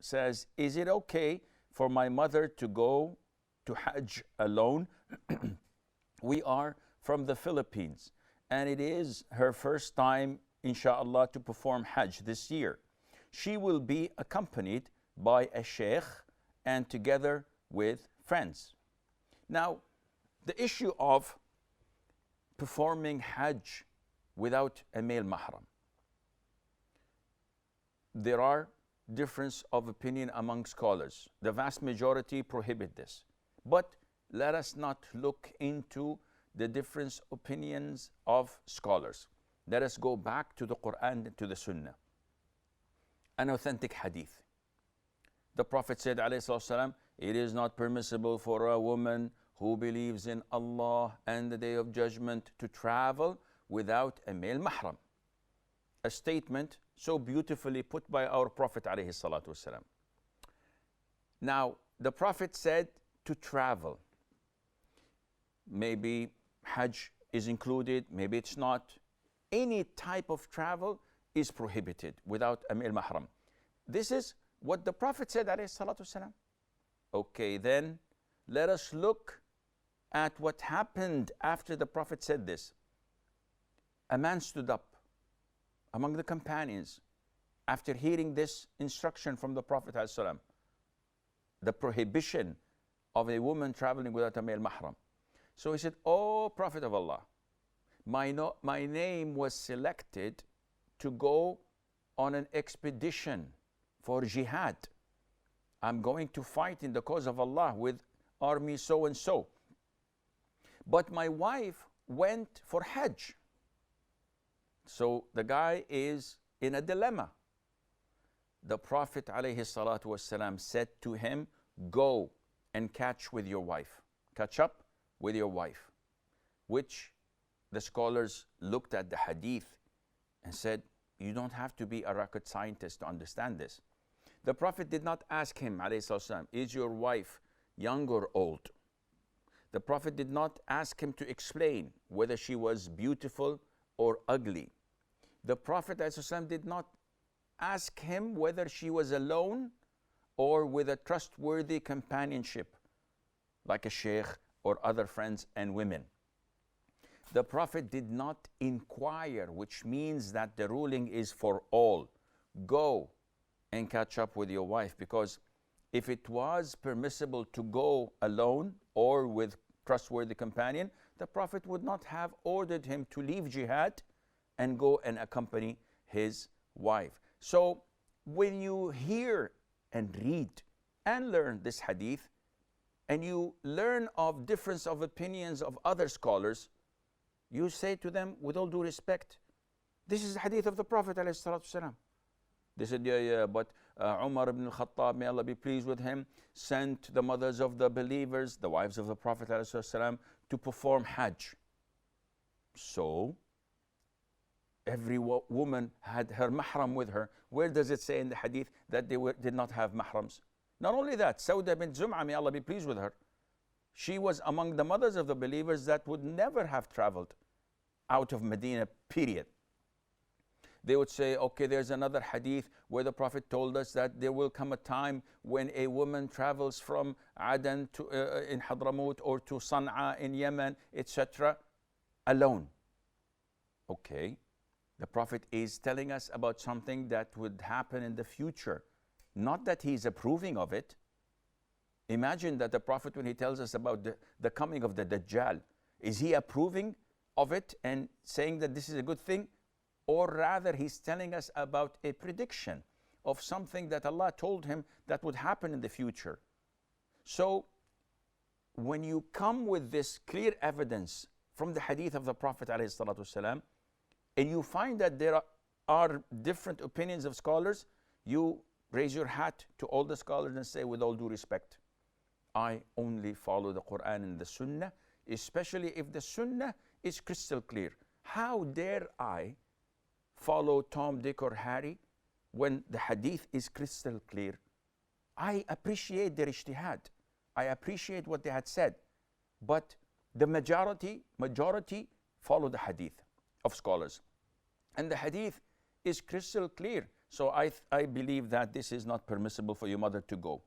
says, is it okay for my mother to go to hajj alone? We are from the Philippines, and it is her first time, inshallah, to perform hajj this year. She will be accompanied by a sheikh and together with friends. Now, the issue of performing hajj without a male mahram, there are difference of opinion among scholars. The vast majority prohibit this. But let us not look into the different opinions of scholars. Let us go back to the Quran and to the Sunnah. An authentic hadith. The Prophet said, alayhi salatu, it is not permissible for a woman who believes in Allah and the Day of Judgment to travel without a male mahram. A statement so beautifully put by our Prophet alayhi salatu wasalam. Now, the Prophet said to travel. Maybe hajj is included, maybe it's not. Any type of travel is prohibited without a male mahram. This is what the Prophet said alayhi salatu wasalam. Okay, then let us look at what happened after the Prophet said this. A man stood up among the companions after hearing this instruction from the Prophet ﷺ, the prohibition of a woman traveling without a male mahram. So he said, "O Prophet of Allah, my name was selected to go on an expedition for jihad. I'm going to fight in the cause of Allah with army so and so. But my wife went for hajj." So the guy is in a dilemma. The Prophet ﷺ said to him, "Go and catch with your wife. Catch up with your wife." Which the scholars looked at the hadith and said, you don't have to be a rocket scientist to understand this. The Prophet did not ask him, ﷺ, is your wife young or old? The Prophet did not ask him to explain whether she was beautiful or ugly. The Prophet ﷺ did not ask him whether she was alone or with a trustworthy companionship, like a sheikh or other friends and women. The Prophet did not inquire, which means that the ruling is for all. Go and catch up with your wife, because if it was permissible to go alone or with trustworthy companion, the Prophet would not have ordered him to leave jihad and go and accompany his wife. So when you hear and read and learn this hadith, and you learn of difference of opinions of other scholars, you say to them, with all due respect, this is the hadith of the Prophet ﷺ. They said, yeah, but Umar ibn al-Khattab, may Allah be pleased with him, sent the mothers of the believers, the wives of the Prophet ﷺ, to perform hajj. So, every woman had her mahram with her. Where does it say in the hadith that they did not have mahrams? Not only that, Sauda bint Zum'a, may Allah be pleased with her, she was among the mothers of the believers that would never have traveled out of Medina, period. They would say, okay, there's another hadith where the Prophet told us that there will come a time when a woman travels from Aden to in Hadramaut or to Sana'a in Yemen, etc., alone. Okay, the Prophet is telling us about something that would happen in the future, not that he's approving of it. Imagine that the Prophet, when he tells us about the coming of the Dajjal, is he approving of it and saying that this is a good thing? Or rather, he's telling us about a prediction of something that Allah told him that would happen in the future. So, when you come with this clear evidence from the hadith of the Prophet ﷺ, and you find that there are different opinions of scholars, you raise your hat to all the scholars and say, with all due respect, I only follow the Quran and the Sunnah, especially if the Sunnah is crystal clear. How dare I follow Tom, Dick, or Harry when the hadith is crystal clear? I appreciate their ijtihad. I appreciate what they had said. But the majority follow the hadith of scholars. And the hadith is crystal clear So I believe that this is not permissible for your mother to go.